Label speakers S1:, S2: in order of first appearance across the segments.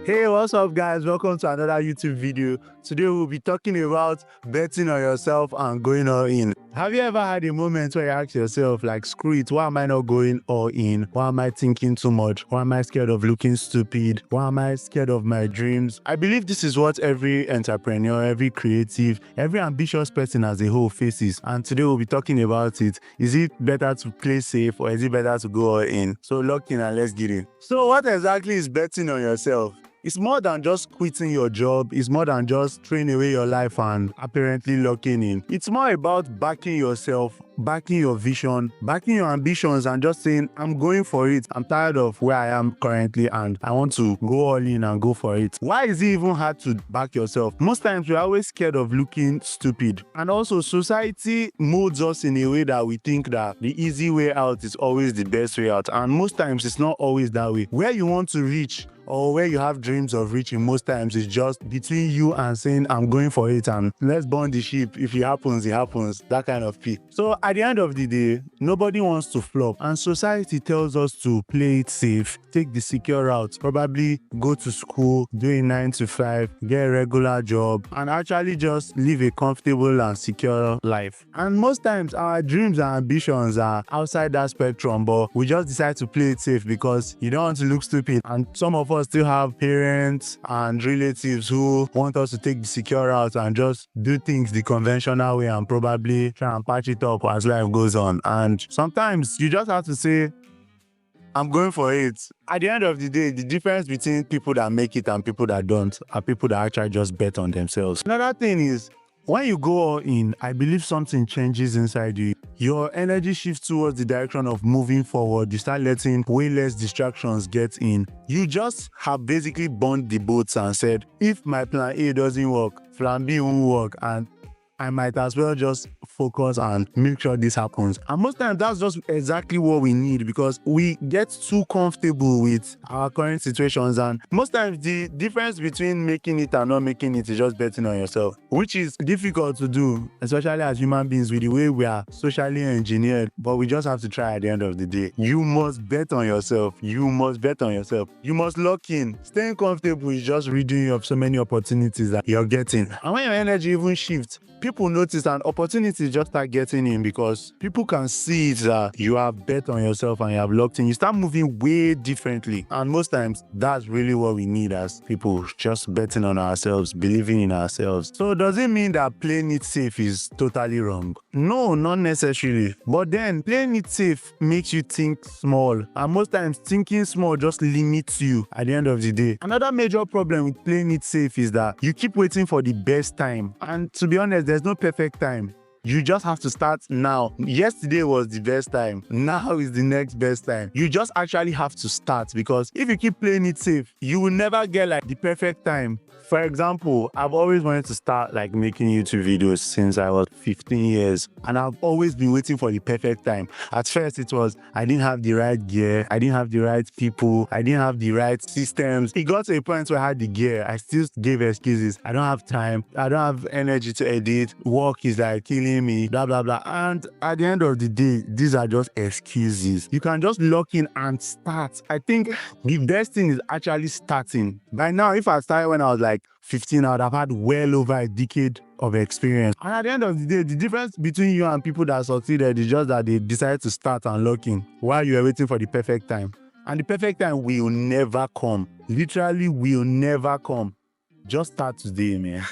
S1: Hey, what's up guys? Welcome to another YouTube video. Today we'll be talking about betting on yourself and going all in. Have you ever had a moment where you ask yourself like, screw it, why am I not going all in? Why am I thinking too much? Why am I scared of looking stupid? Why am I scared of my dreams? I believe this is what every entrepreneur, every creative, every ambitious person as a whole faces. And today we'll be talking about it. Is it better to play safe or is it better to go all in? So lock in and let's get in. So what exactly is betting on yourself? It's more than just quitting your job. It's more than just throwing away your life and apparently locking in. It's more about backing yourself, backing your vision, backing your ambitions and just saying, I'm going for it. I'm tired of where I am currently and I want to go all in and go for it. Why is it even hard to back yourself? Most times we're always scared of looking stupid. And also society molds us in a way that we think that the easy way out is always the best way out. And most times it's not always that way. Where you want to reach or where you have dreams of reaching, most times it's just between you and saying, I'm going for it and let's burn the ship. If it happens, it happens. That kind of thing. So at the end of the day, nobody wants to flop. And society tells us to play it safe, take the secure route, probably go to school, do a 9 to 5, get a regular job, and actually just live a comfortable and secure life. And most times our dreams and ambitions are outside that spectrum, but we just decide to play it safe because you don't want to look stupid. And some of us still have parents and relatives who want us to take the secure route and just do things the conventional way and probably try and patch it up as life goes on. And sometimes you just have to say, I'm going for it. At the end of the day, the difference between people that make it and people that don't are people that actually just bet on themselves. Another thing is, when you go all in, I believe something changes inside you. Your energy shifts towards the direction of moving forward. You start letting way less distractions get in. You just have basically burned the boats and said, if my plan A doesn't work, plan B won't work, and I might as well just focus and make sure this happens. And most times that's just exactly what we need because we get too comfortable with our current situations. And most times the difference between making it and not making it is just betting on yourself, which is difficult to do, especially as human beings with the way we are socially engineered. But we just have to try at the end of the day. You must bet on yourself. You must bet on yourself. You must lock in. Staying comfortable is just ridding you of so many opportunities that you're getting. And when your energy even shifts, people notice and opportunities just start getting in because people can see that you have bet on yourself and you have locked in. You start moving way differently. And most times, that's really what we need as people, just betting on ourselves, believing in ourselves. So does it mean that playing it safe is totally wrong? No, not necessarily. But then playing it safe makes you think small. And most times, thinking small just limits you at the end of the day. Another major problem with playing it safe is that you keep waiting for the best time. And to be honest, there's no perfect time. You just have to start now. Yesterday was the best time. Now is the next best time. You just actually have to start because if you keep playing it safe, you will never get like the perfect time. For example, I've always wanted to start like making YouTube videos since I was 15 years and I've always been waiting for the perfect time. At first it was, I didn't have the right gear, I didn't have the right people, I didn't have the right systems. It got to a point where I had the gear, I still gave excuses. I don't have time, I don't have energy to edit, work is like killing me, blah blah blah. And at the end of the day, these are just excuses. You can just lock in and start. I think the best thing is actually starting. By now, if I started when I was like 15, I would have had well over a decade of experience. And at the end of the day, the difference between you and people that succeeded is just that they decided to start and lock in while you were waiting for the perfect time. And the perfect time will never come. Literally will never come. Just start today, man.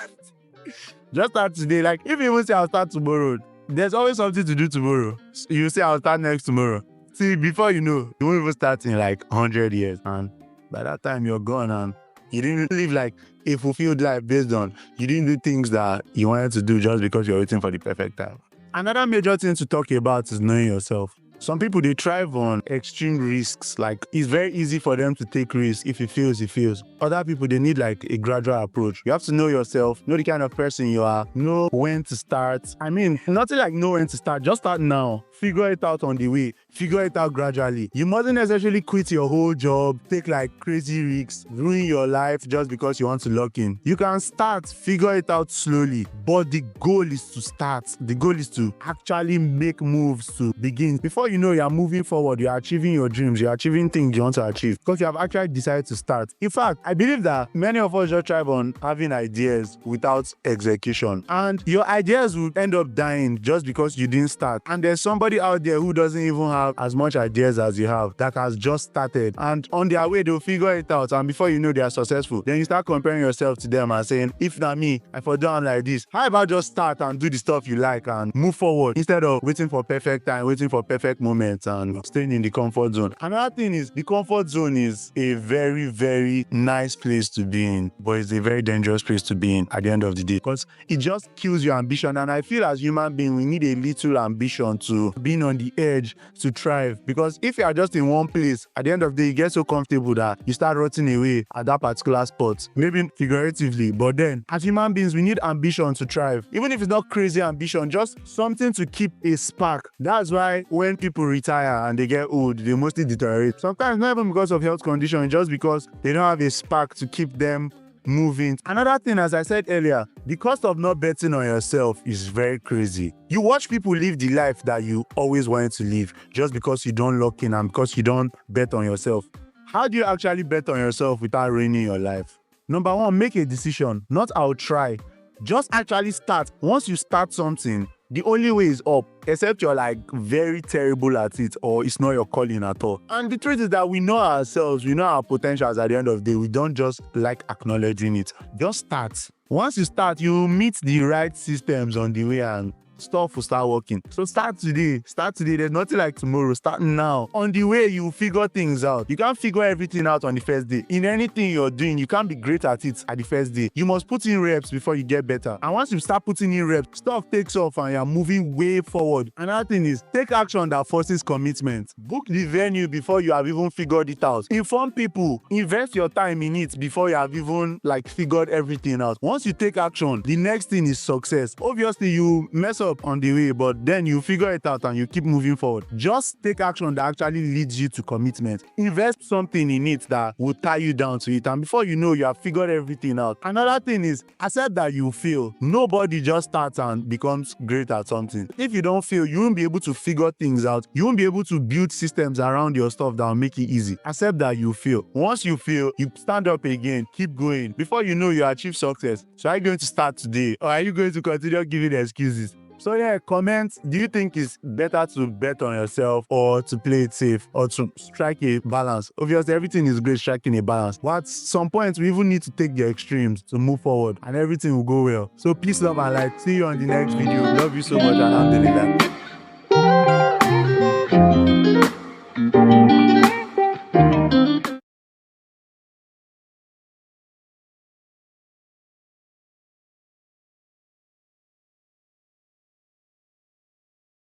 S1: Just start today. Like, if you even say I'll start tomorrow, there's always something to do tomorrow. You say I'll start next tomorrow. See, before you know, you won't even start in like 100 years. And by that time, you're gone and you didn't live like a fulfilled life based on, you didn't do things that you wanted to do just because you're waiting for the perfect time. Another major thing to talk about is knowing yourself. Some people, they thrive on extreme risks. Like, it's very easy for them to take risks. If it fails, it fails. Other people, they need like a gradual approach. You have to know yourself, know the kind of person you are, know when to start. I mean, nothing like know when to start. Just start now. Figure it out on the way. Figure it out gradually. You mustn't necessarily quit your whole job, take like crazy risks, ruin your life just because you want to lock in. You can start, figure it out slowly, but the goal is to start. The goal is to actually make moves to begin. Before before you know, you're moving forward, you're achieving your dreams, you're achieving things you want to achieve because you have actually decided to start. In fact, I believe that many of us just thrive on having ideas without execution, and your ideas will end up dying just because you didn't start. And there's somebody out there who doesn't even have as much ideas as you have, that has just started, and on their way they'll figure it out, and before you know, they are successful. Then you start comparing yourself to them and saying, if not me, I for done like this. How about just start and do the stuff you like and move forward instead of waiting for perfect time, waiting for perfect moments, and staying in the comfort zone. Another thing is, the comfort zone is a very, very nice place to be in, but it's a very dangerous place to be in at the end of the day, because it just kills your ambition. And I feel as human beings, we need a little ambition to being on the edge to thrive, because if you are just in one place, at the end of the day, you get so comfortable that you start rotting away at that particular spot, maybe figuratively. But then, as human beings, we need ambition to thrive. Even if it's not crazy ambition, just something to keep a spark. That's why when people retire and they get old, they mostly deteriorate. Sometimes not even because of health condition, just because they don't have a spark to keep them moving. Another thing, as I said earlier, the cost of not betting on yourself is very crazy. You watch people live the life that you always wanted to live just because you don't lock in and because you don't bet on yourself. How do you actually bet on yourself without ruining your life? Number one, make a decision, not I'll try. Just actually start. Once you start something, the only way is up, except you're like very terrible at it or it's not your calling at all. And the truth is that we know ourselves, we know our potentials at the end of the day. We don't just like acknowledging it. Just start. Once you start, you meet the right systems on the way and stuff will start working. So start today. Start today. There's nothing like tomorrow. Start now. On the way, you figure things out. You can't figure everything out on the first day. In anything you're doing, you can't be great at it at the first day. You must put in reps before you get better. And once you start putting in reps, stuff takes off and you're moving way forward. Another thing is, take action that forces commitment. Book the venue before you have even figured it out. Inform people. Invest your time in it before you have even figured everything out. Once you take action, the next thing is success. Obviously, you mess up on the way, but then you figure it out and you keep moving forward. Just take action that actually leads you to commitment. Invest something in it that will tie you down to it, and before you know, you have figured everything out. Another thing is, accept that you fail. Nobody just starts and becomes great at something. If you don't fail, you won't be able to figure things out. You won't be able to build systems around your stuff that will make it easy. Accept that you fail. Once you fail, you stand up again, keep going. Before you know, you achieve success. So are you going to start today, or are you going to continue giving excuses? So yeah, comment, do you think it's better to bet on yourself or to play it safe or to strike a balance? Obviously, everything is great striking a balance, but at some point, we even need to take the extremes to move forward and everything will go well. So peace, love, and light. See you on the next video. Love you so much, and alhamdulillah.